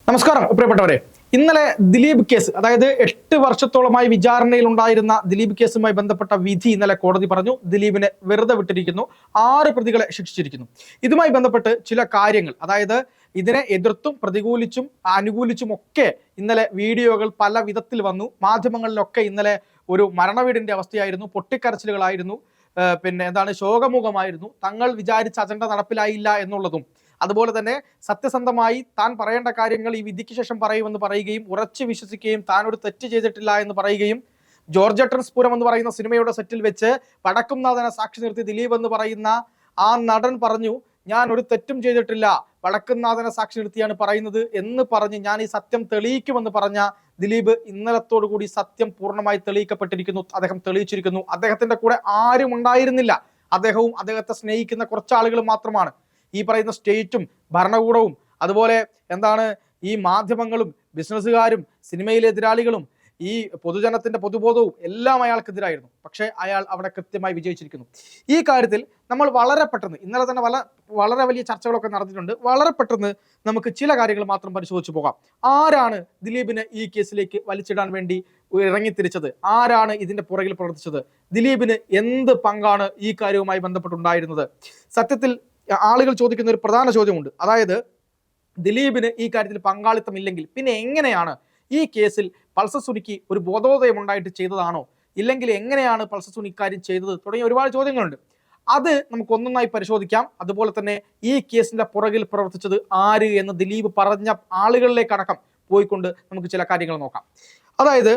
നമസ്കാരം പ്രിയപ്പെട്ടവരെ. ഇന്നലെ ദിലീപ് കേസ്, അതായത് 8 വർഷത്തോളമായി വിചാരണയിൽ ഉണ്ടായിരുന്ന ദിലീപ് കേസുമായി ബന്ധപ്പെട്ട വിധി ഇന്നലെ കോടതി പറഞ്ഞു. ദിലീപിനെ വെറുതെ വിട്ടിരിക്കുന്നു, 6 പ്രതികളെ ശിക്ഷിച്ചിരിക്കുന്നു. ഇതുമായി ബന്ധപ്പെട്ട് ചില കാര്യങ്ങൾ, അതായത് ഇതിനെ എതിർത്തും പ്രതികൂലിച്ചും അനുകൂലിച്ചും ഒക്കെ ഇന്നലെ വീഡിയോകൾ പല വിധത്തിൽ വന്നു. മാധ്യമങ്ങളിലൊക്കെ ഇന്നലെ ഒരു മരണവീടിന്റെ അവസ്ഥയായിരുന്നു, പൊട്ടിക്കരച്ചിലുകളായിരുന്നു, ശോകമുഖമായിരുന്നു. തങ്ങൾ വിചാരിച്ച അജണ്ട നടപ്പിലായില്ല എന്നുള്ളതും, അതുപോലെ തന്നെ സത്യസന്ധമായി താൻ പറയേണ്ട കാര്യങ്ങൾ ഈ വിധിക്ക് ശേഷം പറയുമെന്ന് പറയുകയും ഉറച്ചു വിശ്വസിക്കുകയും താൻ ഒരു തെറ്റ് ചെയ്തിട്ടില്ല എന്ന് പറയുകയും, ജോർജ് സ്പൂരം എന്ന് പറയുന്ന സിനിമയുടെ സെറ്റിൽ വെച്ച് വടക്കുംനാഥനെ സാക്ഷി നിർത്തി ദിലീപ് എന്ന് പറയുന്ന ആ നടൻ പറഞ്ഞു, ഞാൻ ഒരു തെറ്റും ചെയ്തിട്ടില്ല, വടക്കുംനാഥനെ സാക്ഷി നിർത്തിയാണ് പറയുന്നത് എന്ന് പറഞ്ഞ് ഞാൻ ഈ സത്യം തെളിയിക്കുമെന്ന് പറഞ്ഞ ദിലീപ് ഇന്നലത്തോടുകൂടി സത്യം പൂർണ്ണമായി തെളിയിക്കപ്പെട്ടിരിക്കുന്നു. അദ്ദേഹം തെളിയിച്ചിരിക്കുന്നു. അദ്ദേഹത്തിന്റെ കൂടെ ആരും ഉണ്ടായിരുന്നില്ല. അദ്ദേഹവും അദ്ദേഹത്തെ സ്നേഹിക്കുന്ന കുറച്ചാളുകൾ മാത്രമാണ്. ഈ പറയുന്ന സ്റ്റേറ്റും ഭരണകൂടവും അതുപോലെ ഈ മാധ്യമങ്ങളും ബിസിനസ്സുകാരും സിനിമയിലെ എതിരാളികളും ഈ പൊതുജനത്തിന്റെ പൊതുബോധവും എല്ലാം അയാൾക്കെതിരായിരുന്നു. പക്ഷേ അയാൾ അവിടെ കൃത്യമായി വിജയിച്ചിരിക്കുന്നു. ഈ കാര്യത്തിൽ നമ്മൾ വളരെ പെട്ടെന്ന്, ഇന്നലെ തന്നെ വളരെ വലിയ ചർച്ചകളൊക്കെ നടന്നിട്ടുണ്ട്. വളരെ പെട്ടെന്ന് നമുക്ക് ചില കാര്യങ്ങൾ മാത്രം പരിശോധിച്ചു പോകാം. ആരാണ് ദിലീപിനെ ഈ കേസിലേക്ക് വലിച്ചിടാൻ വേണ്ടി ഇറങ്ങിത്തിരിച്ചത്? ആരാണ് ഇതിന്റെ പുറകിൽ പ്രവർത്തിച്ചത്? ദിലീപിന് എന്ത് പങ്കാണ് ഈ കാര്യവുമായി ബന്ധപ്പെട്ടുണ്ടായിരുന്നത്? സത്യത്തിൽ ആളുകൾ ചോദിക്കുന്ന ഒരു പ്രധാന ചോദ്യമുണ്ട്. അതായത്, ദിലീപിന് ഈ കാര്യത്തിൽ പങ്കാളിത്തമില്ലെങ്കിൽ പിന്നെ എങ്ങനെയാണ് ഈ കേസിൽ പൾസർ സുനിക്ക് ഒരു ബോധോദയം ഉണ്ടായിട്ട് ചെയ്തതാണോ, ഇല്ലെങ്കിൽ എങ്ങനെയാണ് പൾസർ സുനി ഇക്കാര്യം ചെയ്തത് തുടങ്ങിയ ഒരുപാട് ചോദ്യങ്ങളുണ്ട്. അത് നമുക്ക് ഒന്നൊന്നായി പരിശോധിക്കാം. അതുപോലെ തന്നെ ഈ കേസിന്റെ പുറകിൽ പ്രവർത്തിച്ചത് ആര് എന്ന് ദിലീപ് പറഞ്ഞ ആളുകളിലേക്കടക്കം പോയിക്കൊണ്ട് നമുക്ക് ചില കാര്യങ്ങൾ നോക്കാം. അതായത്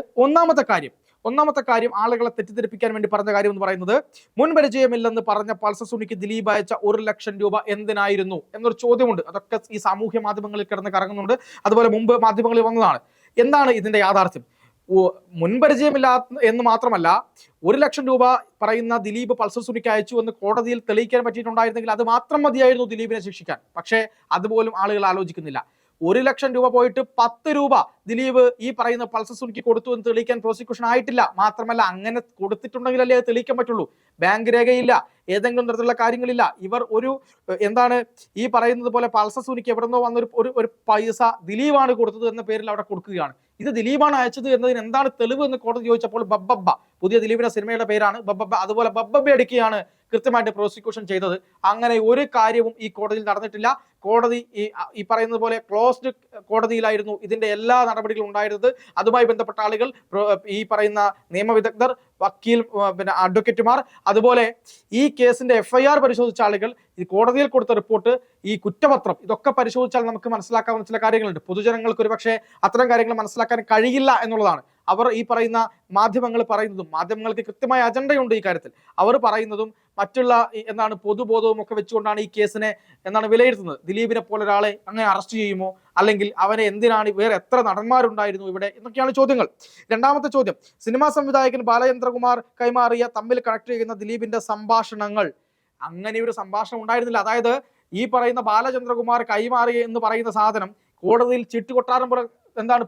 ഒന്നാമത്തെ കാര്യം ആളുകളെ തെറ്റിദ്ധരിപ്പിക്കാൻ വേണ്ടി പറഞ്ഞ കാര്യം എന്ന് പറയുന്നത്, മുൻപരിചയമില്ലെന്ന് പറഞ്ഞ പൾസർ സുനിക്ക് ദിലീപ് അയച്ച 1 ലക്ഷം രൂപ എന്തിനായിരുന്നു എന്നൊരു ചോദ്യമുണ്ട്. അതൊക്കെ ഈ സാമൂഹ്യ മാധ്യമങ്ങളിൽ കിടന്ന് കറങ്ങുന്നുണ്ട്. അതുപോലെ മുമ്പ് മാധ്യമങ്ങളിൽ വന്നതാണ്. എന്താണ് ഇതിന്റെ യാഥാർത്ഥ്യം? മുൻപരിചയമില്ല എന്ന് മാത്രമല്ല, 1 ലക്ഷം രൂപ പറയുന്ന ദിലീപ് പൾസർ സുനിക്ക് അയച്ചു എന്ന് കോടതിയിൽ തെളിയിക്കാൻ പറ്റിയിട്ടുണ്ടായിരുന്നെങ്കിൽ അത് മാത്രം മതിയായിരുന്നു ദിലീപിനെ ശിക്ഷിക്കാൻ. പക്ഷേ അതുപോലും ആളുകൾ ആലോചിക്കുന്നില്ല. 1 ലക്ഷം രൂപ പോയിട്ട് 10 രൂപ ദിലീപ് ഈ പറയുന്ന പൾസർ സുനിക്ക് കൊടുത്തു എന്ന് തെളിയിക്കാൻ പ്രോസിക്യൂഷൻ ആയിട്ടില്ല. മാത്രമല്ല, അങ്ങനെ കൊടുത്തിട്ടുണ്ടെങ്കിലല്ലേ അത് തെളിയിക്കാൻ പറ്റുള്ളൂ. ബാങ്ക് രേഖയില്ല, ഏതെങ്കിലും തരത്തിലുള്ള കാര്യങ്ങളില്ല. ഇവർ ഈ പറയുന്നത് പോലെ പൾസർ സുനിക്ക് എവിടെ നിന്നോ വന്നൊരു ഒരു പൈസ ദിലീപാണ് കൊടുത്തത് എന്ന പേരിൽ അവിടെ കൊടുക്കുകയാണ്. ഇത് ദിലീപാണ് അയച്ചത് എന്നതിന് എന്താണ് തെളിവ് എന്ന് കോടതി ചോദിച്ചപ്പോൾ ബബ്ബബ്ബ, പുതിയ ദിലീപിന്റെ സിനിമയുടെ പേരാണ് ബബ്ബബ്ബ, അതുപോലെ ബബ്ബബ്ബ അടിക്കുകയാണ് കൃത്യമായിട്ട് പ്രോസിക്യൂഷൻ ചെയ്തത്. അങ്ങനെ ഒരു കാര്യവും ഈ കോടതിയിൽ നടന്നിട്ടില്ല. കോടതി ഈ പറയുന്നത് പോലെ ക്ലോസ്ഡ് കോടതിയിലായിരുന്നു ഇതിന്റെ എല്ലാ നടപടികളും ഉണ്ടായിരുന്നത്. അതുമായി ബന്ധപ്പെട്ട ആളുകൾ, ഈ പറയുന്ന നിയമവിദഗ്ധർ, വക്കീൽ, അഡ്വക്കേറ്റുമാർ, അതുപോലെ ഈ കേസിന്റെ FIR പരിശോധിച്ച ആളുകൾ, ഈ കോടതിയിൽ കൊടുത്ത റിപ്പോർട്ട്, ഈ കുറ്റപത്രം, ഇതൊക്കെ പരിശോധിച്ചാൽ നമുക്ക് മനസ്സിലാക്കാവുന്ന ചില കാര്യങ്ങളുണ്ട്. പൊതുജനങ്ങൾക്ക് ഒരുപക്ഷെ അത്തരം കാര്യങ്ങൾ മനസ്സിലാക്കാൻ കഴിയില്ല എന്നുള്ളതാണ്. അവർ ഈ പറയുന്ന മാധ്യമങ്ങൾ പറയുന്നതും, മാധ്യമങ്ങൾക്ക് കൃത്യമായ അജണ്ടയുണ്ട് ഈ കാര്യത്തിൽ, അവർ പറയുന്നതും മറ്റുള്ള പൊതുബോധവും ഒക്കെ വെച്ചുകൊണ്ടാണ് ഈ കേസിനെ വിലയിരുത്തുന്നത്. ദിലീപിനെ പോലെ ഒരാളെ അങ്ങനെ അറസ്റ്റ് ചെയ്യുമോ, അല്ലെങ്കിൽ അവനെ എന്തിനാണ്, വേറെ എത്ര നടന്മാരുണ്ടായിരുന്നു ഇവിടെ എന്നൊക്കെയാണ് ചോദ്യങ്ങൾ. രണ്ടാമത്തെ ചോദ്യം, സിനിമാ സംവിധായകൻ ബാലചന്ദ്രകുമാർ കൈമാറിയ തമ്മിൽ കണക്ട് ചെയ്യുന്ന ദിലീപിന്റെ സംഭാഷണങ്ങൾ, അങ്ങനെ ഒരു സംഭാഷണം ഉണ്ടായിരുന്നില്ല. അതായത് ഈ പറയുന്ന ബാലചന്ദ്രകുമാർ കൈമാറി എന്ന് പറയുന്ന സാധനം കോടതിയിൽ ചിട്ടുകൊട്ടാരം പോലെ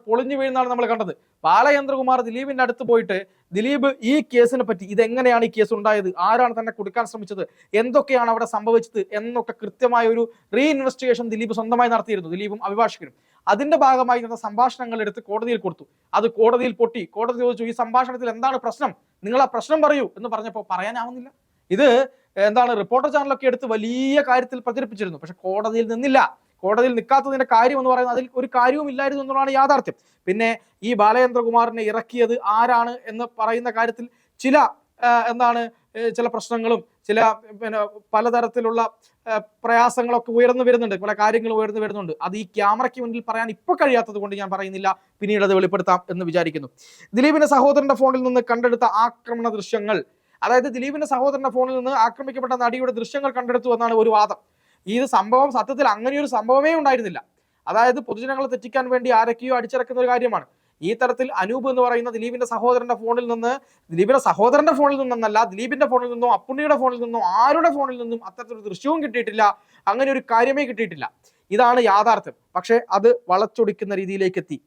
പൊളിഞ്ഞു വീഴുന്നതാണ് നമ്മൾ കണ്ടത്. ബാലചന്ദ്രകുമാർ ദിലീപിന്റെ അടുത്ത് പോയിട്ട്, ദിലീപ് ഈ കേസിനെ പറ്റി, ഇതെങ്ങനെയാണ് ഈ കേസ് ഉണ്ടായത്, ആരാണ് തന്നെ കൊടുക്കാൻ ശ്രമിച്ചത്, എന്തൊക്കെയാണ് അവിടെ സംഭവിച്ചത് എന്നൊക്കെ കൃത്യമായ ഒരു ഇൻവെസ്റ്റിഗേഷൻ ദിലീപ് സ്വന്തമായി നടത്തിയിരുന്നു, ദിലീപും അഭിഭാഷകരും. അതിന്റെ ഭാഗമായി നടന്ന സംഭാഷണങ്ങൾ എടുത്ത് കോടതിയിൽ കൊടുത്തു. അത് കോടതിയിൽ പൊട്ടി. കോടതി ചോദിച്ചു, ഈ സംഭാഷണത്തിൽ എന്താണ് പ്രശ്നം, നിങ്ങൾ ആ പ്രശ്നം പറയൂ എന്ന് പറഞ്ഞപ്പോൾ പറയാനാവുന്നില്ല. ഇത് റിപ്പോർട്ടർ ചാനലൊക്കെ എടുത്ത് വലിയ കാര്യത്തിൽ പ്രചരിപ്പിച്ചിരുന്നു. പക്ഷെ കോടതിയിൽ നിന്നില്ല. കോടതിയിൽ നിൽക്കാത്തതിന്റെ കാര്യം എന്ന് പറയുന്നത് അതിൽ ഒരു കാര്യവും ഇല്ലായിരുന്നു എന്നുള്ളതാണ് യാഥാർത്ഥ്യം. പിന്നെ ഈ ബാലചന്ദ്രകുമാറിനെ ഇറക്കിയത് ആരാണ് എന്ന് പറയുന്ന കാര്യത്തിൽ ചില പ്രശ്നങ്ങളും പലതരത്തിലുള്ള പ്രയാസങ്ങളൊക്കെ ഉയർന്നു വരുന്നുണ്ട്, പല കാര്യങ്ങളും ഉയർന്നു വരുന്നുണ്ട്. അത് ഈ ക്യാമറയ്ക്ക് മുന്നിൽ പറയാൻ ഇപ്പോൾ കഴിയാത്തത് കൊണ്ട് ഞാൻ പറയുന്നില്ല, പിന്നീട് അത് വെളിപ്പെടുത്താം എന്ന് വിചാരിക്കുന്നു. ദിലീപിന്റെ സഹോദരന്റെ ഫോണിൽ നിന്ന് കണ്ടെടുത്ത ആക്രമണ ദൃശ്യങ്ങൾ, അതായത് ദിലീപിന്റെ സഹോദരന്റെ ഫോണിൽ നിന്ന് ആക്രമിക്കപ്പെട്ട നടിയുടെ ദൃശ്യങ്ങൾ കണ്ടെടുത്തു എന്നാണ് ഒരു വാദം. ഈ സംഭവം സത്യത്തിൽ അങ്ങനെയൊരു സംഭവമേ ഉണ്ടായിരുന്നില്ല. അതായത് പൊതുജനങ്ങളെ തെറ്റിക്കാൻ വേണ്ടി ആരൊക്കെയോ അടിച്ചിറക്കുന്ന ഒരു കാര്യമാണ്. ഈ തരത്തിൽ അനൂപ് എന്ന് പറയുന്ന ദിലീപിന്റെ സഹോദരന്റെ ഫോണിൽ നിന്നല്ല, ദിലീപിന്റെ ഫോണിൽ നിന്നോ അപ്പുണ്ണിയുടെ ഫോണിൽ നിന്നോ ആരുടെ ഫോണിൽ നിന്നും അത്തരത്തിലൊരു ദൃശ്യവും കിട്ടിയിട്ടില്ല. അങ്ങനെ ഒരു കാര്യമേ കിട്ടിയിട്ടില്ല. ഇതാണ് യാഥാർത്ഥ്യം. പക്ഷേ അത് വളച്ചൊടിക്കുന്ന രീതിയിലേക്ക് എത്തി.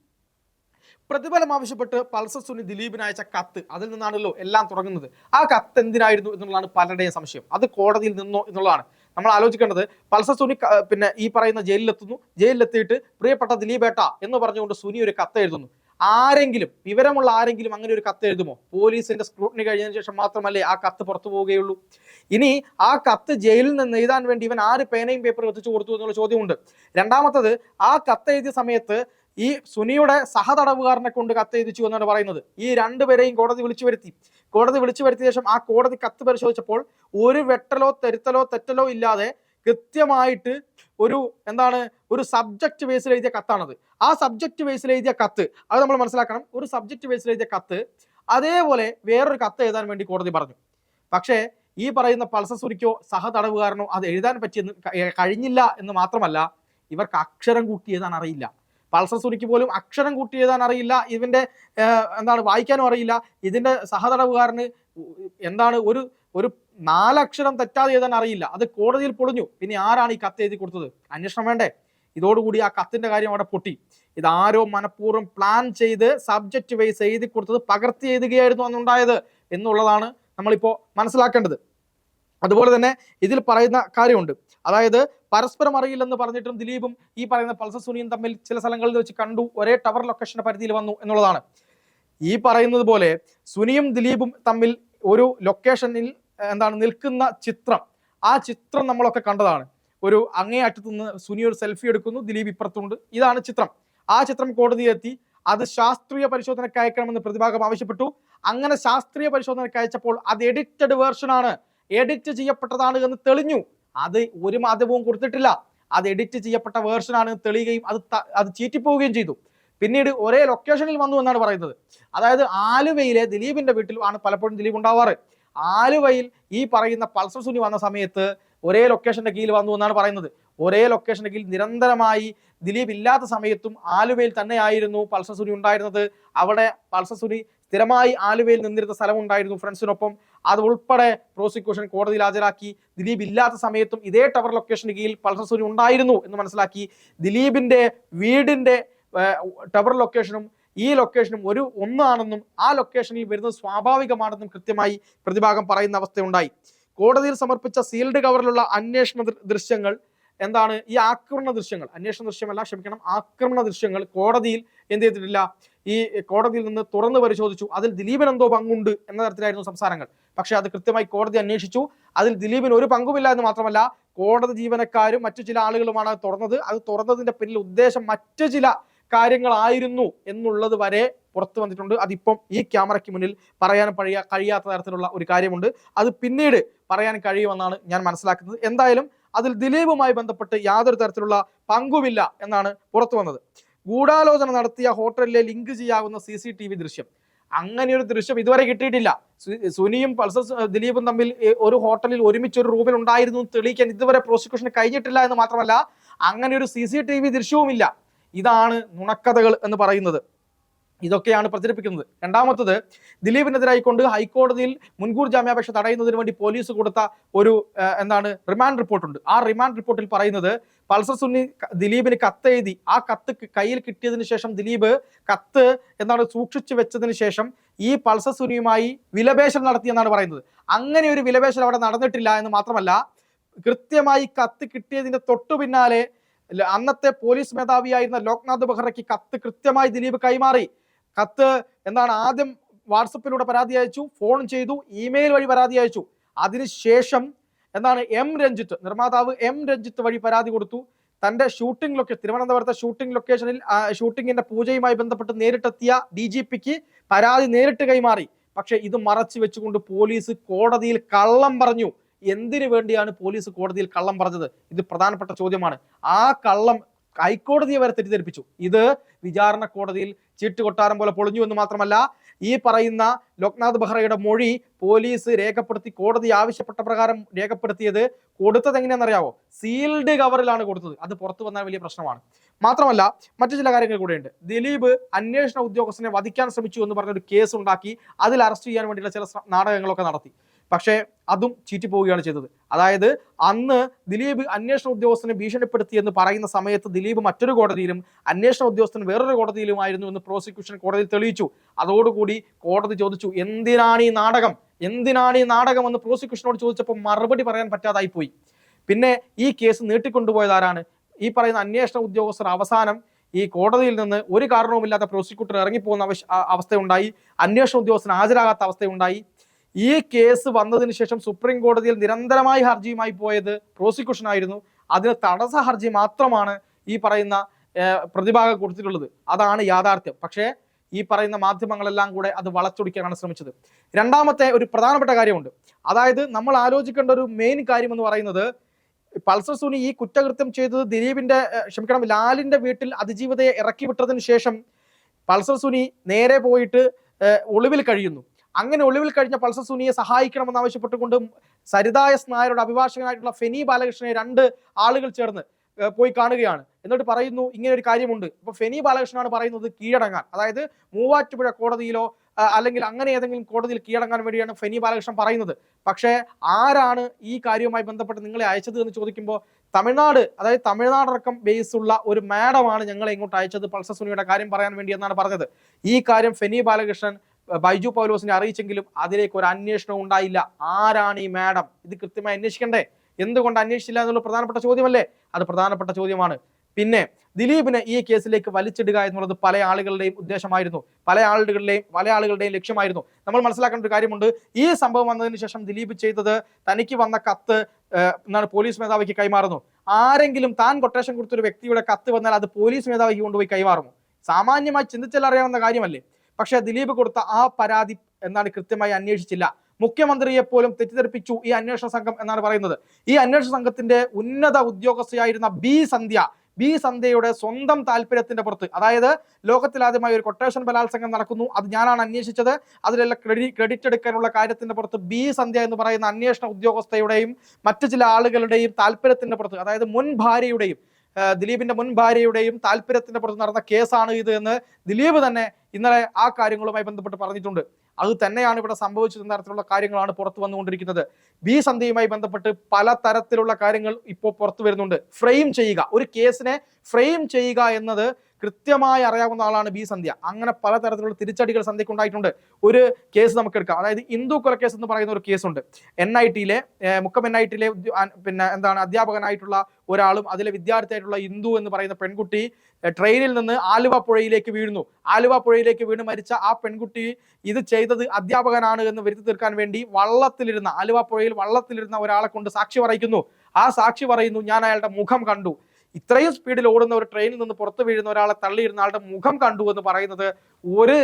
പ്രതിഫലം ആവശ്യപ്പെട്ട് പൾസർ സുനി ദിലീപിന് അയച്ച കത്ത്, അതിൽ നിന്നാണല്ലോ എല്ലാം തുടങ്ങുന്നത്. ആ കത്ത് എന്തിനായിരുന്നു എന്നുള്ളതാണ് പലരുടെയും സംശയം. അത് കോടതിയിൽ നിന്നോ എന്നുള്ളതാണ്. നമ്മൾ ആലോചിക്കേണ്ടത് പൾസർ സുനി പിന്നെ ഈ പറയുന്ന ജയിലിലെത്തിയിട്ട് പ്രിയപ്പെട്ട ദിലീപേട്ട എന്ന് പറഞ്ഞുകൊണ്ട് സുനി ഒരു കത്ത് എഴുതുന്നു. ആരെങ്കിലും വിവരമുള്ള ആരെങ്കിലും അങ്ങനെ ഒരു കത്ത് എഴുതുമോ? പോലീസിന്റെ സ്ക്രൂട്ടിനി കഴിഞ്ഞതിന് ശേഷം മാത്രമല്ലേ ആ കത്ത് പുറത്തു പോവുകയുള്ളൂ. ഇനി ആ കത്ത് ജയിലിൽ നിന്ന് എഴുതാൻ വേണ്ടി ഇവൻ ആര് പേനയും പേപ്പറും എത്തിച്ചു കൊടുത്തു എന്നുള്ള ചോദ്യമുണ്ട്. രണ്ടാമത്തത്, ആ കത്ത് എഴുതിയ സമയത്ത് ഈ സുനിയുടെ സഹതടവുകാരനെ കൊണ്ട് കത്ത് എഴുതിച്ചു എന്നാണ് പറയുന്നത്. ഈ രണ്ടുപേരെയും കോടതി വിളിച്ചു വരുത്തിയ ശേഷം ആ കോടതി കത്ത് പരിശോധിച്ചപ്പോൾ ഒരു വെട്ടലോ തെരുത്തലോ തെറ്റലോ ഇല്ലാതെ കൃത്യമായിട്ട് ഒരു സബ്ജക്ട് ബേസിൽ എഴുതിയ കത്താണത്. ആ സബ്ജക്ട് ബേസിൽ എഴുതിയ കത്ത് അത് നമ്മൾ മനസ്സിലാക്കണം. ഒരു സബ്ജക്ട് ബേസിൽ എഴുതിയ കത്ത് അതേപോലെ വേറൊരു കത്ത് എഴുതാൻ വേണ്ടി കോടതി പറഞ്ഞു. പക്ഷേ ഈ പറയുന്ന പൾസർ സുനിക്കോ സഹതടവുകാരനോ അത് എഴുതാൻ പറ്റിയെന്ന് കഴിഞ്ഞില്ല എന്ന് മാത്രമല്ല, ഇവർക്ക് അക്ഷരം കൂട്ടി എഴുതാൻ അറിയില്ല. പൾസർ സുനിക്ക് പോലും അക്ഷരം കൂട്ടി എഴുതാൻ അറിയില്ല. ഇവന്റെ വായിക്കാനും അറിയില്ല. ഇതിന്റെ സഹതടവുകാരന് ഒരു 4 അക്ഷരം തെറ്റാതെ എഴുതാൻ അറിയില്ല. അത് കോടതിയിൽ പൊളിഞ്ഞു. പിന്നെ ആരാണ് ഈ കത്ത് എഴുതി കൊടുത്തത്? അന്വേഷണം വേണ്ടേ? ഇതോടുകൂടി ആ കത്തിന്റെ കാര്യം അവിടെ പൊട്ടി. ഇതാരോ മനഃപൂർവ്വം പ്ലാൻ ചെയ്ത് സബ്ജക്റ്റ് വൈസ് എഴുതി കൊടുത്തത് പകർത്തി എഴുതുകയായിരുന്നു അന്നുണ്ടായത് എന്നുള്ളതാണ് നമ്മളിപ്പോൾ മനസ്സിലാക്കേണ്ടത്. അതുപോലെ തന്നെ ഇതിൽ പറയുന്ന കാര്യമുണ്ട്. അതായത് പരസ്പരം അറിയില്ലെന്ന് പറഞ്ഞിട്ടും ദിലീപും ഈ പറയുന്ന പൾസർ സുനിയും തമ്മിൽ ചില സ്ഥലങ്ങളിൽ വെച്ച് കണ്ടു, ഒരേ ടവർ ലൊക്കേഷന്റെ പരിധിയിൽ വന്നു എന്നുള്ളതാണ്. ഈ പറയുന്നത് പോലെ സുനിയും ദിലീപും തമ്മിൽ ഒരു ലൊക്കേഷനിൽ നിൽക്കുന്ന ചിത്രം, ആ ചിത്രം നമ്മളൊക്കെ കണ്ടതാണ്. ഒരു അങ്ങേ അറ്റത്തു നിന്ന് സുനി ഒരു സെൽഫി എടുക്കുന്നു, ദിലീപ് ഇപ്പുറത്തുണ്ട്. ഇതാണ് ചിത്രം. ആ ചിത്രം കോടതിയെത്തി. അത് ശാസ്ത്രീയ പരിശോധനയ്ക്ക് അയക്കണമെന്ന് പ്രതിഭാഗം ആവശ്യപ്പെട്ടു. അങ്ങനെ ശാസ്ത്രീയ പരിശോധനയ്ക്ക് അയച്ചപ്പോൾ അത് എഡിറ്റഡ് വേർഷനാണ്, എഡിറ്റ് ചെയ്യപ്പെട്ടതാണ് എന്ന് തെളിഞ്ഞു. അത് ഒരു മാധ്യമവും കൊടുത്തിട്ടില്ല. അത് എഡിറ്റ് ചെയ്യപ്പെട്ട വേർഷനാണ് തെളിയുകയും അത് ചീറ്റിപ്പോവുകയും ചെയ്തു. പിന്നീട് ഒരേ ലൊക്കേഷനിൽ വന്നു എന്നാണ് പറയുന്നത്. അതായത് ആലുവയിലെ ദിലീപിന്റെ വീട്ടിൽ ആണ് പലപ്പോഴും ദിലീപ് ഉണ്ടാവാറ്. ആലുവയിൽ ഈ പറയുന്ന പൾസർ സുനി വന്ന സമയത്ത് ഒരേ ലൊക്കേഷന്റെ കീഴിൽ വന്നു എന്നാണ് പറയുന്നത്. ഒരേ ലൊക്കേഷന്റെ കീഴിൽ നിരന്തരമായി ദിലീപ് ഇല്ലാത്ത സമയത്തും ആലുവയിൽ തന്നെയായിരുന്നു പൾസർ സുനി ഉണ്ടായിരുന്നത്. അവിടെ പൾസർ സുനി സ്ഥിരമായി ആലുവയിൽ നിന്നിരുന്ന സ്ഥലമുണ്ടായിരുന്നു ഫ്രണ്ട്സിനൊപ്പം. അത് ഉൾപ്പെടെ പ്രോസിക്യൂഷൻ കോടതിയിൽ ഹാജരാക്കി. ദിലീപ് ഇല്ലാത്ത സമയത്തും ഇതേ ടവർ ലൊക്കേഷന് കീഴിൽ പൾസർ സുനി ഉണ്ടായിരുന്നു എന്ന് മനസ്സിലാക്കി. ദിലീപിന്റെ വീടിന്റെ ടവർ ലൊക്കേഷനും ഈ ലൊക്കേഷനും ഒന്നാണെന്നും ആ ലൊക്കേഷനിൽ വരുന്നത് സ്വാഭാവികമാണെന്നും കൃത്യമായി പ്രതിഭാഗം പറയുന്ന അവസ്ഥയുണ്ടായി. കോടതിയിൽ സമർപ്പിച്ച സീൽഡ് കവറിലുള്ള അന്വേഷണ ദൃശ്യങ്ങൾ ഈ ആക്രമണ ദൃശ്യങ്ങൾ, അന്വേഷണ ദൃശ്യമല്ല ക്ഷമിക്കണം, ആക്രമണ ദൃശ്യങ്ങൾ കോടതിയിൽ എന്ത് ചെയ്തിട്ടില്ല, ഈ കോടതിയിൽ നിന്ന് തുറന്നു പരിശോധിച്ചു. അതിൽ ദിലീപിന് എന്തോ പങ്കുണ്ട് എന്ന തരത്തിലായിരുന്നു സംസാരങ്ങൾ. പക്ഷെ അത് കൃത്യമായി കോടതി അന്വേഷിച്ചു. അതിൽ ദിലീപിന് ഒരു പങ്കുമില്ല എന്ന് മാത്രമല്ല, കോടതി ജീവനക്കാരും മറ്റു ചില ആളുകളുമാണ് തുറന്നത്. അത് തുറന്നതിന്റെ പിന്നിൽ ഉദ്ദേശം മറ്റു ചില കാര്യങ്ങളായിരുന്നു എന്നുള്ളത് വരെ പുറത്തു വന്നിട്ടുണ്ട്. അതിപ്പം ഈ ക്യാമറയ്ക്ക് മുന്നിൽ പറയാൻ കഴിയാത്ത തരത്തിലുള്ള ഒരു കാര്യമുണ്ട്. അത് പിന്നീട് പറയാൻ കഴിയുമെന്നാണ് ഞാൻ മനസ്സിലാക്കുന്നത്. എന്തായാലും അതിൽ ദിലീപുമായി ബന്ധപ്പെട്ട് യാതൊരു തരത്തിലുള്ള പങ്കുമില്ല എന്നാണ് പുറത്തു വന്നത്. ഗൂഢാലോചന നടത്തിയ ഹോട്ടലിലെ ലിങ്ക് ചെയ്യാവുന്ന CCTV ദൃശ്യം, അങ്ങനെയൊരു ദൃശ്യം ഇതുവരെ കിട്ടിയിട്ടില്ല. സുനിയും പൾസർ ദിലീപും തമ്മിൽ ഒരു ഹോട്ടലിൽ ഒരുമിച്ച് ഒരു റൂമിൽ ഉണ്ടായിരുന്നു തെളിയിക്കാൻ ഇതുവരെ പ്രോസിക്യൂഷന് കഴിഞ്ഞിട്ടില്ല എന്ന് മാത്രമല്ല, അങ്ങനെ ഒരു CCTV ദൃശ്യവുമില്ല. ഇതാണ് നുണക്കഥകൾ എന്ന് പറയുന്നത്. ഇതൊക്കെയാണ് പ്രചരിപ്പിക്കുന്നത്. രണ്ടാമത്തത്, ദിലീപിനെതിരായിക്കൊണ്ട് ഹൈക്കോടതിയിൽ മുൻകൂർ ജാമ്യാപേക്ഷ തടയുന്നതിന് വേണ്ടി പോലീസ് കൊടുത്ത ഒരു റിമാൻഡ് റിപ്പോർട്ടുണ്ട്. ആ റിമാൻഡ് റിപ്പോർട്ടിൽ പറയുന്നത്, പൾസർ സുനി ദിലീപിന് കത്ത് എഴുതി, ആ കത്ത് കയ്യിൽ കിട്ടിയതിന് ശേഷം ദിലീപ് കത്ത് സൂക്ഷിച്ചു വെച്ചതിന് ശേഷം ഈ പൾസർ സുനിയുമായി വിലപേശൽ നടത്തിയെന്നാണ് പറയുന്നത്. അങ്ങനെ ഒരു വിലപേശൽ അവിടെ നടന്നിട്ടില്ല എന്ന് മാത്രമല്ല, കൃത്യമായി കത്ത് കിട്ടിയതിന്റെ തൊട്ടു പിന്നാലെ അന്നത്തെ പോലീസ് മേധാവിയായിരുന്ന ലോക്നാഥ് ബെഹ്റയ്ക്ക് കത്ത് കൃത്യമായി ദിലീപ് കൈമാറി. കത്ത് ആദ്യം വാട്സപ്പിലൂടെ പരാതി അയച്ചു, ഫോൺ ചെയ്തു, ഇമെയിൽ വഴി പരാതി അയച്ചു. അതിനുശേഷം നിർമ്മാതാവ് എം രഞ്ജിത്ത് വഴി പരാതി കൊടുത്തു. തന്റെ ഷൂട്ടിംഗ് ലൊക്കേഷൻ, തിരുവനന്തപുരത്തെ ഷൂട്ടിംഗ് ലൊക്കേഷനിൽ ഷൂട്ടിങ്ങിന്റെ പൂജയുമായി ബന്ധപ്പെട്ട് നേരിട്ടെത്തിയ DGPക്ക് പരാതി നേരിട്ട് കൈമാറി. പക്ഷെ ഇത് മറച്ചു വെച്ചുകൊണ്ട് പോലീസ് കോടതിയിൽ കള്ളം പറഞ്ഞു. എന്തിനു വേണ്ടിയാണ് പോലീസ് കോടതിയിൽ കള്ളം പറഞ്ഞത്? ഇത് പ്രധാനപ്പെട്ട ചോദ്യമാണ്. ആ കള്ളം ഹൈക്കോടതിയെ വരെ തെറ്റിദ്ധരിപ്പിച്ചു. ഇത് വിചാരണ കോടതിയിൽ ചീട്ടുകൊട്ടാരം പോലെ പൊളിഞ്ഞു എന്ന് മാത്രമല്ല, ഈ പറയുന്ന ലോക്നാഥ് ബെഹ്റയുടെ മൊഴി പോലീസ് രേഖപ്പെടുത്തി, കോടതി ആവശ്യപ്പെട്ട പ്രകാരം രേഖപ്പെടുത്തിയത് കൊടുത്തത് എങ്ങനെയാണെന്നറിയാവോ? സീൽഡ് കവറിലാണ് കൊടുത്തത്. അത് പുറത്തു വന്നാൽ വലിയ പ്രശ്നമാണ്. മാത്രമല്ല മറ്റു ചില കാര്യങ്ങൾ കൂടെയുണ്ട്. ദിലീപ് അന്വേഷണ ഉദ്യോഗസ്ഥനെ വധിക്കാൻ ശ്രമിച്ചു എന്ന് പറഞ്ഞൊരു കേസ് ഉണ്ടാക്കി അതിൽ അറസ്റ്റ് ചെയ്യാൻ വേണ്ടിയുള്ള ചില നാടകങ്ങളൊക്കെ നടത്തി. പക്ഷേ അതും ചീറ്റിപ്പോവുകയാണ് ചെയ്തത്. അതായത് അന്ന് ദിലീപ് അന്വേഷണ ഉദ്യോഗസ്ഥനെ ഭീഷണിപ്പെടുത്തി എന്ന് പറയുന്ന സമയത്ത് ദിലീപ് മറ്റൊരു കോടതിയിലും അന്വേഷണ ഉദ്യോഗസ്ഥൻ വേറൊരു കോടതിയിലുമായിരുന്നു എന്ന് പ്രോസിക്യൂഷൻ കോടതിയിൽ തെളിയിച്ചു. അതോടുകൂടി കോടതി ചോദിച്ചു, എന്തിനാണ് ഈ നാടകം എന്ന് പ്രോസിക്യൂഷനോട് ചോദിച്ചപ്പോൾ മറുപടി പറയാൻ പറ്റാതായി പോയി. പിന്നെ ഈ കേസ് നീട്ടിക്കൊണ്ടുപോയത് ആരാണ്? ഈ പറയുന്ന അന്വേഷണ ഉദ്യോഗസ്ഥർ അവസാനം ഈ കോടതിയിൽ നിന്ന് ഒരു കാരണവുമില്ലാത്ത പ്രോസിക്യൂട്ടർ ഇറങ്ങിപ്പോകുന്ന അവസ്ഥയുണ്ടായി. അന്വേഷണ ഉദ്യോഗസ്ഥന് ഹാജരാകാത്ത അവസ്ഥയുണ്ടായി. ഈ കേസ് വന്നതിന് ശേഷം സുപ്രീം കോടതിയിൽ നിരന്തരമായി ഹർജിയുമായി പോയത് പ്രോസിക്യൂഷൻ ആയിരുന്നു. അതിന് തടസ്സ ഹർജി മാത്രമാണ് ഈ പറയുന്ന പ്രതിഭാഗം കൊടുത്തിട്ടുള്ളത്. അതാണ് യാഥാർത്ഥ്യം. പക്ഷേ ഈ പറയുന്ന മാധ്യമങ്ങളെല്ലാം കൂടെ അത് വളച്ചൊടിക്കാനാണ് ശ്രമിച്ചത്. രണ്ടാമത്തെ ഒരു പ്രധാനപ്പെട്ട കാര്യമുണ്ട്. അതായത് നമ്മൾ ആലോചിക്കേണ്ട ഒരു മെയിൻ കാര്യം എന്ന് പറയുന്നത്, പൾസർ സുനി ഈ കുറ്റകൃത്യം ചെയ്തത് ലാലിന്റെ വീട്ടിൽ അതിജീവിതയെ ഇറക്കി വിട്ടതിന് ശേഷം പൾസർ സുനി നേരെ പോയിട്ട് ഒളിവിൽ കഴിയുന്നു. അങ്ങനെ ഒളിവിൽ കഴിഞ്ഞ പൾസർ സുനിയെ സഹായിക്കണമെന്ന് ആവശ്യപ്പെട്ടുകൊണ്ട് സരിത എസ് നായരുടെ അഭിഭാഷകനായിട്ടുള്ള ഫെനി ബാലകൃഷ്ണനെ 2 ആളുകൾ ചേർന്ന് പോയി കാണുകയാണ്. എന്നിട്ട് പറയുന്നു ഇങ്ങനെ ഒരു കാര്യമുണ്ട്. അപ്പൊ ഫെനി ബാലകൃഷ്ണനാണ് പറയുന്നത് കീഴടങ്ങാൻ, അതായത് മൂവാറ്റുപുഴ കോടതിയിലോ അല്ലെങ്കിൽ അങ്ങനെ ഏതെങ്കിലും കോടതിയിൽ കീഴടങ്ങാൻ വേണ്ടിയാണ് ഫെനി ബാലകൃഷ്ണൻ പറയുന്നത്. പക്ഷേ ആരാണ് ഈ കാര്യവുമായി ബന്ധപ്പെട്ട് നിങ്ങളെ അയച്ചത് എന്ന് ചോദിക്കുമ്പോൾ അതായത് തമിഴ്നാടടക്കം ബേസ് ഉള്ള ഒരു മാഡമാണ് ഞങ്ങളെ ഇങ്ങോട്ട് അയച്ചത് പൾസർ സുനിയുടെ കാര്യം പറയാൻ വേണ്ടി എന്നാണ് പറഞ്ഞത്. ഈ കാര്യം ഫെനി ബാലകൃഷ്ണൻ ബൈജു പൗലോസിനെ അറിയിച്ചെങ്കിലും അതിലേക്ക് ഒരു അന്വേഷണം ഉണ്ടായില്ല. ആരാണ് ഈ മാഡം? ഇത് കൃത്യമായി അന്വേഷിക്കണ്ടേ? എന്തുകൊണ്ട് അന്വേഷിച്ചില്ല എന്നുള്ള പ്രധാനപ്പെട്ട ചോദ്യമല്ലേ? അത് പ്രധാനപ്പെട്ട ചോദ്യമാണ്. പിന്നെ ദിലീപിനെ ഈ കേസിലേക്ക് വലിച്ചിടുക എന്നുള്ളത് പല ആളുകളുടെയും ഉദ്ദേശമായിരുന്നു, പല ആളുകളുടെയും ലക്ഷ്യമായിരുന്നു. നമ്മൾ മനസ്സിലാക്കേണ്ട ഒരു കാര്യമുണ്ട്. ഈ സംഭവം വന്നതിന് ശേഷം ദിലീപ് ചെയ്തത് തനിക്ക് വന്ന കത്ത് പോലീസ് മേധാവിക്ക് കൈമാറുന്നു. ആരെങ്കിലും താൻ കൊട്ടേഷൻ കൊടുത്തൊരു വ്യക്തിയുടെ കത്ത് വന്നാൽ അത് പോലീസ് മേധാവിക്ക് കൊണ്ടുപോയി കൈമാറുമോ? സാമാന്യമായി ചിന്തിച്ചാൽ അറിയാവുന്ന കാര്യമല്ലേ? പക്ഷെ ദിലീപ് കൊടുത്ത ആ പരാതി കൃത്യമായി അന്വേഷിച്ചില്ല. മുഖ്യമന്ത്രിയെ പോലും തെറ്റിദ്ധരിപ്പിച്ചു ഈ അന്വേഷണ സംഘം എന്നാണ് പറയുന്നത്. ഈ അന്വേഷണ സംഘത്തിന്റെ ഉന്നത ഉദ്യോഗസ്ഥയായിരുന്ന ബി സന്ധ്യയുടെ സ്വന്തം താല്പര്യത്തിന്റെ പുറത്ത്, അതായത് ലോകത്തിലാദ്യമായി ഒരു കൊട്ടേഷൻ ബലാത്സംഗം നടക്കുന്നു, അത് ഞാനാണ് അന്വേഷിച്ചത്, അതിലെല്ലാം ക്രെഡിറ്റ് എടുക്കാനുള്ള കാര്യത്തിന്റെ പുറത്ത് ബി സന്ധ്യ എന്ന് പറയുന്ന അന്വേഷണ ഉദ്യോഗസ്ഥയുടെയും മറ്റു ചില ആളുകളുടെയും താല്പര്യത്തിന്റെ പുറത്ത്, അതായത് ദിലീപിന്റെ മുൻ ഭാര്യയുടെയും താല്പര്യത്തിന്റെ പുറത്ത് നടന്ന കേസാണ് ഇത് എന്ന് ദിലീപ് തന്നെ ഇന്നലെ ആ കാര്യങ്ങളുമായി ബന്ധപ്പെട്ട് പറഞ്ഞിട്ടുണ്ട്. അത് തന്നെയാണ് ഇവിടെ സംഭവിച്ചത് തരത്തിലുള്ള കാര്യങ്ങളാണ് പുറത്തു വന്നുകൊണ്ടിരിക്കുന്നത്. ബി സന്ധ്യയുമായി ബന്ധപ്പെട്ട് പല തരത്തിലുള്ള കാര്യങ്ങൾ ഇപ്പോൾ പുറത്തു വരുന്നുണ്ട്. ഒരു കേസിനെ ഫ്രെയിം ചെയ്യുക എന്നത് കൃത്യമായി അറിയാവുന്ന ആളാണ് ബി സന്ധ്യ. അങ്ങനെ പലതരത്തിലുള്ള തിരിച്ചടികൾ സന്ധ്യക്ക് ഉണ്ടായിട്ടുണ്ട്. ഒരു കേസ് നമുക്ക് എടുക്കാം. അതായത് ഇന്ദു കൊലക്കേസ് എന്ന് പറയുന്ന ഒരു കേസുണ്ട്. മുക്കം NIT-ലെ അധ്യാപകനായിട്ടുള്ള ഒരാളും അതിലെ വിദ്യാർത്ഥിയായിട്ടുള്ള ഇന്ദു എന്ന് പറയുന്ന പെൺകുട്ടി ട്രെയിനിൽ നിന്ന് ആലുവ പുഴയിലേക്ക് വീണ് മരിച്ച ആ പെൺകുട്ടി ഇത് ചെയ്തത് അധ്യാപകനാണ് എന്ന് വരുത്തി തീർക്കാൻ വേണ്ടി ആലുവ പുഴയിൽ വള്ളത്തിലിരുന്ന ഒരാളെ കൊണ്ട് സാക്ഷി പറയിക്കുന്നു. ആ സാക്ഷി പറയുന്നു, ഞാൻ അയാളുടെ മുഖം കണ്ടു. ഇത്രയും സ്പീഡിൽ ഓടുന്ന ഒരു ട്രെയിനിൽ നിന്ന് പുറത്തു വീഴുന്ന ഒരാളെ തള്ളിയിരുന്ന ആളുടെ മുഖം കണ്ടു എന്ന് പറയുന്നത് ഒരു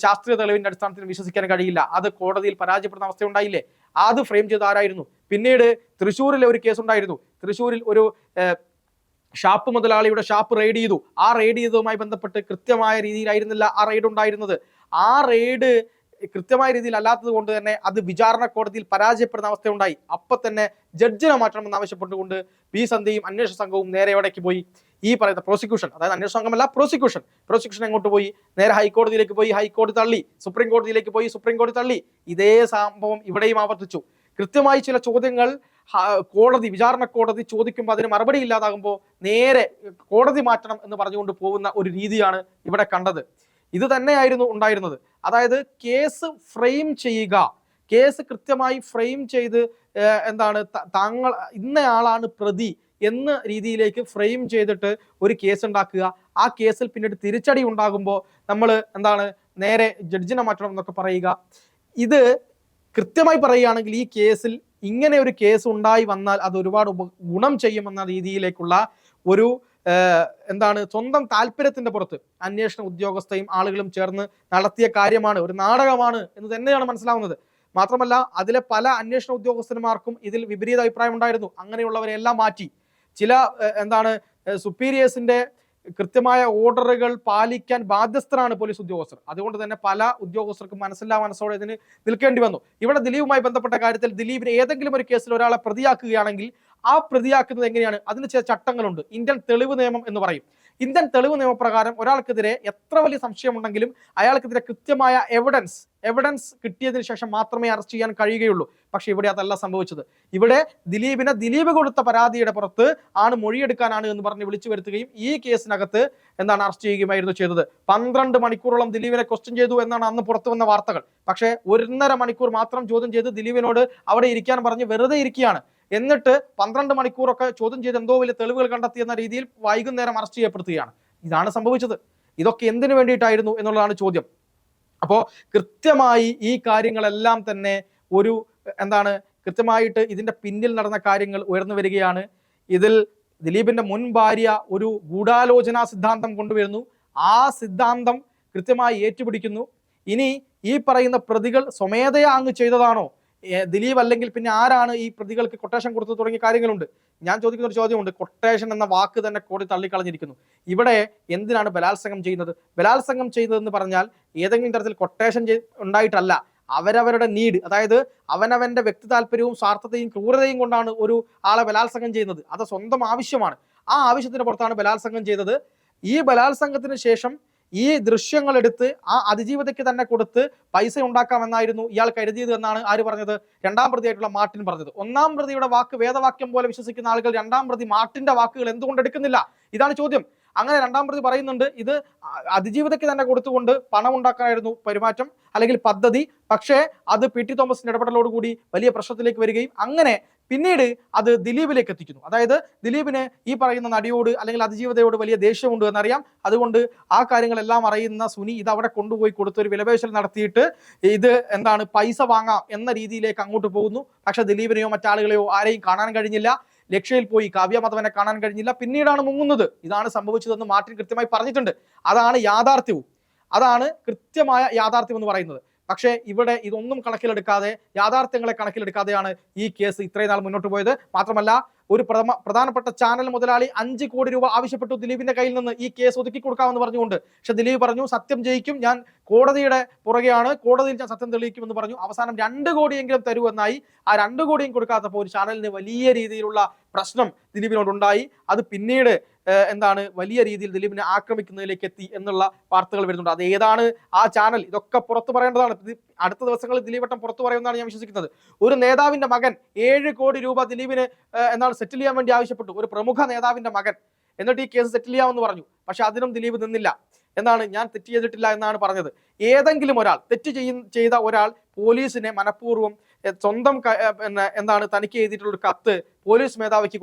ശാസ്ത്രീയ തെളിവിന്റെ അടിസ്ഥാനത്തിൽ വിശ്വസിക്കാൻ കഴിയില്ല. അത് കോടതിയിൽ പരാജയപ്പെടുന്ന അവസ്ഥ ഉണ്ടായില്ലേ? അത് ഫ്രെയിം ചെയ്ത ആരായിരുന്നു? പിന്നീട് തൃശ്ശൂരിലെ ഒരു കേസ് ഉണ്ടായിരുന്നു. തൃശ്ശൂരിൽ ഒരു ഷാപ്പ് മുതലാളിയുടെ ഷാപ്പ് റെയ്ഡ് ചെയ്തു. ആ റെയ്ഡ് ചെയ്തതുമായി ബന്ധപ്പെട്ട് കൃത്യമായ രീതിയിലായിരുന്നില്ല ആ റെയ്ഡ് ഉണ്ടായിരുന്നത്. ആ റെയ്ഡ് കൃത്യമായ രീതിയിൽ അല്ലാത്തത് കൊണ്ട് തന്നെ അത് വിചാരണ കോടതിയിൽ പരാജയപ്പെടുന്ന അവസ്ഥയുണ്ടായി. അപ്പൊ തന്നെ ജഡ്ജിനെ മാറ്റണമെന്ന് ആവശ്യപ്പെട്ടുകൊണ്ട് ബി സന്ധ്യയും അന്വേഷണ സംഘവും നേരെ എവിടേക്ക് പോയി? ഈ പറയുന്ന പ്രോസിക്യൂഷൻ, അതായത് അന്വേഷണ സംഘമല്ല, പ്രോസിക്യൂഷൻ എങ്ങോട്ട് പോയി? നേരെ ഹൈക്കോടതിയിലേക്ക് പോയി. ഹൈക്കോടതി തള്ളി. സുപ്രീം കോടതിയിലേക്ക് പോയി. സുപ്രീം കോടതി തള്ളി. ഇതേ സംഭവം ഇവിടെയും ആവർത്തിച്ചു. കൃത്യമായി ചില ചോദ്യങ്ങൾ വിചാരണ കോടതി ചോദിക്കുമ്പോൾ അതിന് മറുപടി ഇല്ലാതാകുമ്പോൾ നേരെ കോടതി മാറ്റണം എന്ന് പറഞ്ഞുകൊണ്ട് പോകുന്ന ഒരു രീതിയാണ് ഇവിടെ കണ്ടത്. ഇത് തന്നെയായിരുന്നു ഉണ്ടായിരുന്നത്. അതായത് കേസ് ഫ്രെയിം ചെയ്യുക, കേസ് കൃത്യമായി ഫ്രെയിം ചെയ്ത് താങ്കൾ ഇന്നയാളാണ് പ്രതി എന്ന രീതിയിലേക്ക് ഫ്രെയിം ചെയ്തിട്ട് ഒരു കേസ് ഉണ്ടാക്കുക. ആ കേസിൽ പിന്നീട് തിരിച്ചടി ഉണ്ടാകുമ്പോൾ നമ്മൾ നേരെ ജഡ്ജിനെ മാറ്റണം എന്നൊക്കെ പറയുക. ഇത് കൃത്യമായി പറയുകയാണെങ്കിൽ ഈ കേസിൽ ഇങ്ങനെ ഒരു കേസ് ഉണ്ടായി വന്നാൽ അത് ഒരുപാട് ഗുണം ചെയ്യുമെന്ന രീതിയിലേക്കുള്ള ഒരു സ്വന്തം താല്പര്യത്തിന്റെ പുറത്ത് അന്വേഷണ ഉദ്യോഗസ്ഥയും ആളുകളും ചേർന്ന് നടത്തിയ കാര്യമാണ്, ഒരു നാടകമാണ് എന്ന് തന്നെയാണ് മനസ്സിലാവുന്നത്. മാത്രമല്ല അതിലെ പല അന്വേഷണ ഉദ്യോഗസ്ഥന്മാർക്കും ഇതിൽ വിപരീത അഭിപ്രായം ഉണ്ടായിരുന്നു. അങ്ങനെയുള്ളവരെല്ലാം മാറ്റി. ചില സുപ്പീരിയേഴ്സിന്റെ കൃത്യമായ ഓർഡറുകൾ പാലിക്കാൻ ബാധ്യസ്ഥരാണ് പോലീസ് ഉദ്യോഗസ്ഥർ. അതുകൊണ്ട് തന്നെ പല ഉദ്യോഗസ്ഥർക്കും മനസ്സോടെ ഇതിന് നിൽക്കേണ്ടി വന്നു. ഇവിടെ ദിലീപുമായി ബന്ധപ്പെട്ട കാര്യത്തിൽ ദിലീപിന് ഏതെങ്കിലും ഒരു കേസിൽ ഒരാളെ പ്രതിയാക്കുകയാണെങ്കിൽ ആ പ്രതിയാക്കുന്നത് എങ്ങനെയാണ്? അതിന് ചില ചട്ടങ്ങളുണ്ട്. ഇന്ത്യൻ തെളിവ് നിയമം എന്ന് പറയും. ഇന്ത്യൻ തെളിവ് നിയമപ്രകാരം ഒരാൾക്കെതിരെ എത്ര വലിയ സംശയമുണ്ടെങ്കിലും അയാൾക്കെതിരെ കൃത്യമായ എവിഡൻസ് കിട്ടിയതിനു ശേഷം മാത്രമേ അറസ്റ്റ് ചെയ്യാൻ കഴിയുകയുള്ളൂ. പക്ഷെ ഇവിടെ അതല്ല സംഭവിച്ചത്. ഇവിടെ ദിലീപ് കൊടുത്ത പരാതിയുടെ പുറത്ത് മൊഴിയെടുക്കാനാണ് എന്ന് പറഞ്ഞ് വിളിച്ചു വരുത്തുകയും ഈ കേസിനകത്ത് അറസ്റ്റ് ചെയ്യുകയുമായിരുന്നു ചെയ്തത്. 12 മണിക്കൂറോളം ദിലീപിനെ ക്വസ്റ്റ്യൻ ചെയ്തു എന്നാണ് അന്ന് പുറത്തു വന്ന വാർത്തകൾ. പക്ഷേ 1.5 മണിക്കൂർ മാത്രം ചോദ്യം ചെയ്ത് ദിലീപിനോട് അവിടെ ഇരിക്കാൻ പറഞ്ഞ് വെറുതെ ഇരിക്കുകയാണ്. എന്നിട്ട് 12 മണിക്കൂറൊക്കെ ചോദ്യം ചെയ്ത് എന്തോ വലിയ തെളിവുകൾ കണ്ടെത്തിയെന്ന രീതിയിൽ വൈകുന്നേരം അറസ്റ്റ് ചെയ്യപ്പെടുത്തുകയാണ്. ഇതാണ് സംഭവിച്ചത്. ഇതൊക്കെ എന്തിനു വേണ്ടിയിട്ടായിരുന്നു എന്നുള്ളതാണ് ചോദ്യം. അപ്പോൾ കൃത്യമായി ഈ കാര്യങ്ങളെല്ലാം തന്നെ ഒരു കൃത്യമായിട്ട് ഇതിന്റെ പിന്നിൽ നടന്ന കാര്യങ്ങൾ ഉയർന്നു വരികയാണ്. ഇതിൽ ദിലീപിന്റെ മുൻ ഭാര്യ ഒരു ഗൂഢാലോചന സിദ്ധാന്തം കൊണ്ടുവരുന്നു. ആ സിദ്ധാന്തം കൃത്യമായി ഏറ്റുപിടിക്കുന്നു. ഇനി ഈ പറയുന്ന പ്രതികൾ സ്വമേധയാ അങ്ങ് ചെയ്തതാണോ ദിലീപ്, അല്ലെങ്കിൽ പിന്നെ ആരാണ് ഈ പ്രതികൾക്ക് കൊട്ടേഷൻ കൊടുത്തു തുടങ്ങിയ കാര്യങ്ങളുണ്ട്. ഞാൻ ചോദിക്കുന്ന ഒരു ചോദ്യമുണ്ട്. കൊട്ടേഷൻ എന്ന വാക്ക് തന്നെ കോടതി തള്ളിക്കളഞ്ഞിരിക്കുന്നു. ഇവിടെ എന്തിനാണ് ബലാത്സംഗം ചെയ്യുന്നത്? ബലാത്സംഗം ചെയ്തതെന്ന് പറഞ്ഞാൽ ഏതെങ്കിലും തരത്തിൽ കൊട്ടേഷൻ ഉണ്ടായിട്ടല്ല, അവരവരുടെ നീഡ്, അതായത് അവനവന്റെ വ്യക്തി താല്പര്യവും സ്വാർത്ഥതയും ക്രൂരതയും കൊണ്ടാണ് ഒരു ആളെ ബലാത്സംഗം ചെയ്യുന്നത്. അത് സ്വന്തം ആവശ്യമാണ്. ആ ആവശ്യത്തിന് പുറത്താണ് ബലാത്സംഗം ചെയ്തത്. ഈ ബലാത്സംഗത്തിന് ശേഷം ഈ ദൃശ്യങ്ങൾ എടുത്ത് ആ അതിജീവിതയ്ക്ക് തന്നെ കൊടുത്ത് പൈസ ഉണ്ടാക്കാമെന്നായിരുന്നു ഇയാൾ കരുതിയത് എന്നാണ് ആര് പറഞ്ഞത്? രണ്ടാം പ്രതിയായിട്ടുള്ള മാർട്ടിൻ പറഞ്ഞത്. ഒന്നാം പ്രതിയുടെ വാക്ക് വേദവാക്യം പോലെ വിശ്വസിക്കുന്ന ആളുകൾ രണ്ടാം പ്രതി മാർട്ടിന്റെ വാക്കുകൾ എന്തുകൊണ്ട് എടുക്കുന്നില്ല? ഇതാണ് ചോദ്യം. അങ്ങനെ രണ്ടാം പ്രതി പറയുന്നുണ്ട് ഇത് അതിജീവിതയ്ക്ക് തന്നെ കൊടുത്തുകൊണ്ട് പണം ഉണ്ടാക്കാനായിരുന്നു പെരുമാറ്റം അല്ലെങ്കിൽ പദ്ധതി. പക്ഷേ അത് പി ടി തോമസിന്റെ ഇടപെടലോടുകൂടി വലിയ പ്രശ്നത്തിലേക്ക് വരികയും അങ്ങനെ പിന്നീട് അത് ദിലീപിലേക്ക് എത്തിക്കുന്നു. അതായത് ദിലീപിന് ഈ പറയുന്ന നടിയോട് അല്ലെങ്കിൽ അതിജീവിതയോട് വലിയ ദേഷ്യമുണ്ട് എന്നറിയാം. അതുകൊണ്ട് ആ കാര്യങ്ങളെല്ലാം അറിയുന്ന സുനി ഇത് അവിടെ കൊണ്ടുപോയി കൊടുത്തൊരു വിലപേശൽ നടത്തിയിട്ട് ഇത് പൈസ വാങ്ങാം എന്ന രീതിയിലേക്ക് അങ്ങോട്ട് പോകുന്നു. പക്ഷെ ദിലീപിനെയോ മറ്റാളുകളെയോ ആരെയും കാണാൻ കഴിഞ്ഞില്ല. ലക്ഷയിൽ പോയി കാവ്യ മാധവനെ കാണാൻ കഴിഞ്ഞില്ല. പിന്നീടാണ് മുങ്ങുന്നത്. ഇതാണ് സംഭവിച്ചതെന്ന് മാർട്ടിൻ കൃത്യമായി പറഞ്ഞിട്ടുണ്ട്. അതാണ് യാഥാർത്ഥ്യവും. അതാണ് കൃത്യമായ യാഥാർത്ഥ്യം എന്ന് പറയുന്നത്. പക്ഷേ ഇവിടെ ഇതൊന്നും കണക്കിലെടുക്കാതെ, യാഥാർത്ഥ്യങ്ങളെ കണക്കിലെടുക്കാതെയാണ് ഈ കേസ് ഇത്രയും നാൾ മുന്നോട്ട് പോയത്. മാത്രമല്ല ഒരു പ്രധാനപ്പെട്ട ചാനൽ മുതലാളി 5 കോടി രൂപ ആവശ്യപ്പെട്ടു ദിലീപിന്റെ കയ്യിൽ നിന്ന് ഈ കേസ് ഒതുക്കി കൊടുക്കാമെന്ന് പറഞ്ഞുകൊണ്ട്. പക്ഷെ ദിലീപ് പറഞ്ഞു സത്യം ജയിക്കും, ഞാൻ കോടതിയുടെ പുറകെയാണ്, കോടതിയിൽ ഞാൻ സത്യം തെളിയിക്കുമെന്ന് പറഞ്ഞു. അവസാനം 2 കോടിയെങ്കിലും തരൂ എന്നായി. ആ 2 കോടിയും കൊടുക്കാത്തപ്പോൾ ഒരു ചാനലിന് വലിയ രീതിയിലുള്ള പ്രശ്നം ദിലീപിനോടുണ്ടായി. അത് പിന്നീട് വലിയ രീതിയിൽ ദിലീപിനെ ആക്രമിക്കുന്നതിലേക്ക് എത്തി എന്നുള്ള വാർത്തകൾ വരുന്നുണ്ട്. അത് ഏതാണ് ആ ചാനൽ? ഇതൊക്കെ പുറത്തു പറയേണ്ടതാണ്. അടുത്ത ദിവസങ്ങളിൽ ദിലീപേട്ടൻ പുറത്തു പറയുമെന്നാണ് ഞാൻ വിശ്വസിക്കുന്നത്. ഒരു നേതാവിന്റെ മകൻ 7 കോടി രൂപ ദിലീപിന് സെറ്റിൽ ചെയ്യാൻ വേണ്ടി ആവശ്യപ്പെട്ടു. ഒരു പ്രമുഖ നേതാവിന്റെ മകൻ. എന്നിട്ട് ഈ കേസ് സെറ്റിൽ ചെയ്യാമെന്ന് പറഞ്ഞു. പക്ഷെ അതിനും ദിലീപ് നിന്നില്ല. ഞാൻ തെറ്റ് ചെയ്തിട്ടില്ല എന്നാണ് പറഞ്ഞത്. ഏതെങ്കിലും ഒരാൾ ചെയ്ത ഒരാൾ പോലീസിനെ മനഃപൂർവ്വം സ്വന്തം തനിക്ക് എഴുതിയിട്ടുള്ള ഒരു കത്ത് പോലീസ് മേധാവിക്ക്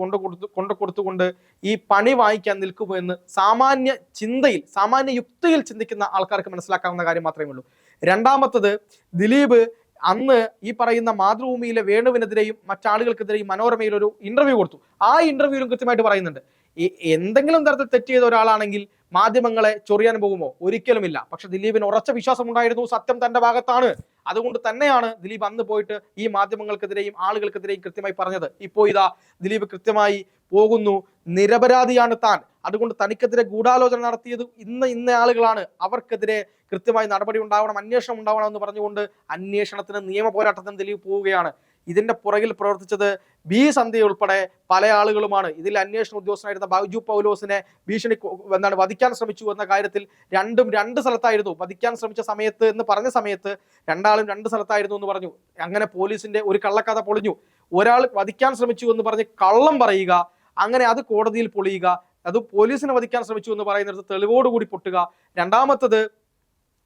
കൊടുത്തുകൊണ്ട് ഈ പണി വാങ്ങിക്കാൻ നിൽക്കുമോ എന്ന് സാമാന്യ യുക്തിയിൽ ചിന്തിക്കുന്ന ആൾക്കാർക്ക് മനസ്സിലാക്കാവുന്ന കാര്യം മാത്രമേ ഉള്ളൂ. രണ്ടാമത്തത്, ദിലീപ് അന്ന് ഈ പറയുന്ന മാതൃഭൂമിയിലെ വേണുവിനെതിരെയും മറ്റാളുകൾക്കെതിരെയും മനോരമയിൽ ഒരു ഇന്റർവ്യൂ കൊടുത്തു. ആ ഇന്റർവ്യൂവിലും കൃത്യമായിട്ട് പറയുന്നുണ്ട് എന്തെങ്കിലും തരത്തിൽ തെറ്റ് ചെയ്ത ഒരാളാണെങ്കിൽ മാധ്യമങ്ങളെ ചൊറിയാൻ പോകുമോ? ഒരിക്കലുമില്ല. പക്ഷെ ദിലീപിന് ഉറച്ച വിശ്വാസം ഉണ്ടായിരുന്നു സത്യം തന്റെ ഭാഗത്താണ്. അതുകൊണ്ട് തന്നെയാണ് ദിലീപ് അന്ന് പോയിട്ട് ഈ മാധ്യമങ്ങൾക്കെതിരെയും ആളുകൾക്കെതിരെയും കൃത്യമായി പറഞ്ഞത്. ഇപ്പോൾ ഇതാ ദിലീപ് കൃത്യമായി പോകുന്നു, നിരപരാധിയാണ് താൻ, അതുകൊണ്ട് തനിക്കെതിരെ ഗൂഢാലോചന നടത്തിയത് ഇന്ന ആളുകളാണ്, അവർക്കെതിരെ കൃത്യമായി നടപടി ഉണ്ടാവണം, അന്വേഷണം ഉണ്ടാവണം എന്ന് പറഞ്ഞുകൊണ്ട് അന്വേഷണത്തിന്, നിയമ പോരാട്ടത്തിന് ദിലീപ് പോവുകയാണ്. ഇതിന്റെ പുറകിൽ പ്രവർത്തിച്ചത് ബി സന്ധ്യ ഉൾപ്പെടെ പല ആളുകളുമാണ്. ഇതിൽ അന്വേഷണ ഉദ്യോഗസ്ഥനായിരുന്ന ബൈജു പൗലോസിനെ വധിക്കാൻ ശ്രമിച്ചു എന്ന കാര്യത്തിൽ രണ്ടും 2 സ്ഥലത്തായിരുന്നു. വധിക്കാൻ ശ്രമിച്ച സമയത്ത് എന്ന് പറഞ്ഞ സമയത്ത് രണ്ടാളും 2 സ്ഥലത്തായിരുന്നു എന്ന് പറഞ്ഞു. അങ്ങനെ പോലീസിന്റെ ഒരു കള്ളക്കഥ പൊളിഞ്ഞു. ഒരാൾ വധിക്കാൻ ശ്രമിച്ചു എന്ന് പറഞ്ഞ് കള്ളം പറയുക, അങ്ങനെ അത് കോടതിയിൽ പൊളിയുക, അത് പോലീസിനെ വധിക്കാൻ ശ്രമിച്ചു എന്ന് പറയുന്നിടത്ത് തെളിവോടുകൂടി പൊട്ടുക. രണ്ടാമത്തത്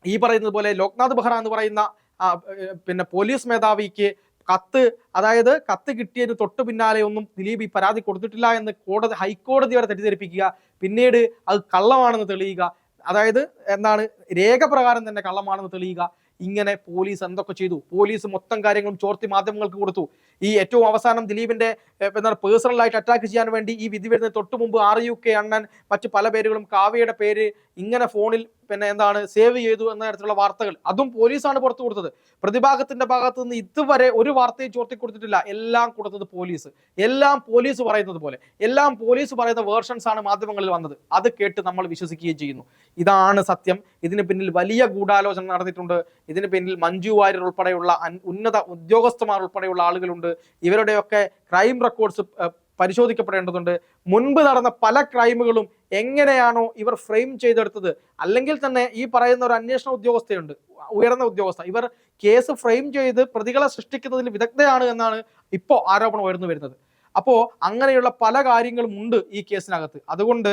ഈ പറയുന്നത് പോലെ ലോക്നാഥ് ബെഹ്റ എന്ന് പറയുന്ന പോലീസ് മേധാവിക്ക് കത്ത് കിട്ടിയതിന് തൊട്ട് പിന്നാലെ ഒന്നും ദിലീപ് ഈ പരാതി കൊടുത്തിട്ടില്ല എന്ന് ഹൈക്കോടതി വരെ തെറ്റിദ്ധരിപ്പിക്കുക. പിന്നീട് അത് കള്ളമാണെന്ന് തെളിയുക. രേഖ പ്രകാരം തന്നെ കള്ളമാണെന്ന് തെളിയുക. ഇങ്ങനെ പോലീസ് എന്തൊക്കെ ചെയ്തു? പോലീസ് മൊത്തം കാര്യങ്ങളും ചോർത്തി മാധ്യമങ്ങൾക്ക് കൊടുത്തു. ഈ ഏറ്റവും അവസാനം ദിലീപിന്റെ പേഴ്സണലായിട്ട് അറ്റാക്ക് ചെയ്യാൻ വേണ്ടി ഈ വിധി വരുന്നതിന് തൊട്ട് മുമ്പ് RUK അണ്ണൻ മറ്റു പല പേരുകളും കാവ്യയുടെ പേര് ഇങ്ങനെ ഫോണിൽ സേവ് ചെയ്തു എന്ന തരത്തിലുള്ള വാർത്തകൾ അതും പോലീസാണ് പുറത്തു കൊടുത്തത്. പ്രതിഭാഗത്തിന്റെ ഭാഗത്ത് നിന്ന് ഇതുവരെ ഒരു വാർത്തയും ചോർത്തി കൊടുത്തിട്ടില്ല. എല്ലാം കൊടുത്തത് പോലീസ്. എല്ലാം പോലീസ് പറയുന്നത് പോലെ, എല്ലാം പോലീസ് പറയുന്ന വേർഷൻസ് ആണ് മാധ്യമങ്ങളിൽ വന്നത്. അത് കേട്ട് നമ്മൾ വിശ്വസിക്കുകയും ചെയ്യുന്നു. ഇതാണ് സത്യം. ഇതിന് പിന്നിൽ വലിയ ഗൂഢാലോചന നടന്നിട്ടുണ്ട്. ഇതിന് പിന്നിൽ മഞ്ജു വാര്യർ ഉൾപ്പെടെയുള്ള ഉന്നത ഉദ്യോഗസ്ഥന്മാർ ഉൾപ്പെടെയുള്ള ആളുകളുണ്ട്. ഇവരുടെയൊക്കെ ക്രൈം റെക്കോർഡ്സ് പരിശോധിക്കപ്പെടേണ്ടതുണ്ട്. മുൻപ് നടന്ന പല ക്രൈമുകളും എങ്ങനെയാണോ ഇവർ ഫ്രെയിം ചെയ്തെടുത്തത്, അല്ലെങ്കിൽ തന്നെ ഈ പറയുന്ന ഒരു അന്വേഷണ ഉദ്യോഗസ്ഥയുണ്ട്, ഉയർന്ന ഉദ്യോഗസ്ഥ, ഇവർ കേസ് ഫ്രെയിം ചെയ്ത് പ്രതികളെ സൃഷ്ടിക്കുന്നതിൽ വിദഗ്ധയാണ് എന്നാണ് ഇപ്പോൾ ആരോപണം ഉയർന്നു വരുന്നത്. അപ്പോൾ അങ്ങനെയുള്ള പല കാര്യങ്ങളും ഉണ്ട് ഈ കേസിനകത്ത്. അതുകൊണ്ട്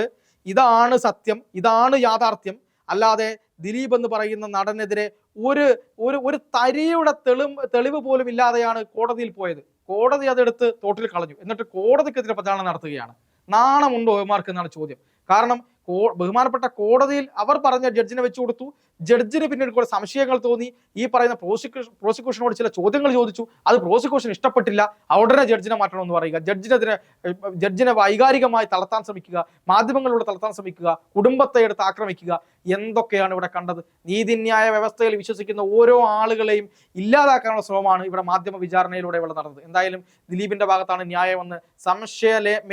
ഇതാണ് സത്യം, ഇതാണ് യാഥാർത്ഥ്യം. അല്ലാതെ ദിലീപ് എന്ന് പറയുന്ന നടനെതിരെ ഒരു ഒരു ഒരു തരിയുടെ തെളിവ് പോലും ഇല്ലാതെയാണ് കോടതിയിൽ പോയത്. കോടതി അതെടുത്ത് തോട്ടിൽ കളഞ്ഞു. എന്നിട്ട് കോടതിക്കെതിരെ പ്രചാരണം നടത്തുകയാണ്. നാണമുണ്ടോ ഇവന്മാർക്ക് എന്നാണ് ചോദ്യം. കാരണം ബഹുമാനപ്പെട്ട കോടതിയിൽ അവർ പറഞ്ഞ ജഡ്ജിനെ വെച്ചു കൊടുത്തു. ജഡ്ജിന് പിന്നീട് കുറെ സംശയങ്ങൾ തോന്നി. ഈ പറയുന്ന പ്രോസിക്യൂഷനോട് ചില ചോദ്യങ്ങൾ ചോദിച്ചു. അത് പ്രോസിക്യൂഷൻ ഇഷ്ടപ്പെട്ടില്ല. ഉടനെ ജഡ്ജിനെ മാറ്റണമെന്ന് പറയുക, ജഡ്ജിനെ വൈകാരികമായി തളർത്താൻ ശ്രമിക്കുക, മാധ്യമങ്ങളിലൂടെ തളർത്താൻ ശ്രമിക്കുക, കുടുംബത്തെ എടുത്ത് ആക്രമിക്കുക. എന്തൊക്കെയാണ് ഇവിടെ കണ്ടത്? നീതിന്യായ വ്യവസ്ഥയിൽ വിശ്വസിക്കുന്ന ഓരോ ആളുകളെയും ഇല്ലാതാക്കാനുള്ള ശ്രമമാണ് ഇവിടെ മാധ്യമ വിചാരണയിലൂടെ ഇവിടെ നടന്നത്. എന്തായാലും ദിലീപിന്റെ ഭാഗത്താണ് ന്യായമെന്ന്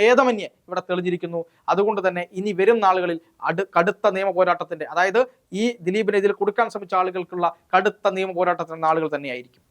ഭേദമന്യേ ഇവിടെ തെളിഞ്ഞിരിക്കുന്നു. അതുകൊണ്ട് തന്നെ ഇനി വരും നാളുകളിൽ കടുത്ത നിയമ പോരാട്ടത്തിന്റെ, അതായത് ഈ ദിലീപിനെതിരെ കൊടുക്കാൻ ശ്രമിച്ച ആളുകൾക്കുള്ള കടുത്ത നിയമ പോരാട്ടത്തിന്റെ നാളുകൾ തന്നെയായിരിക്കും.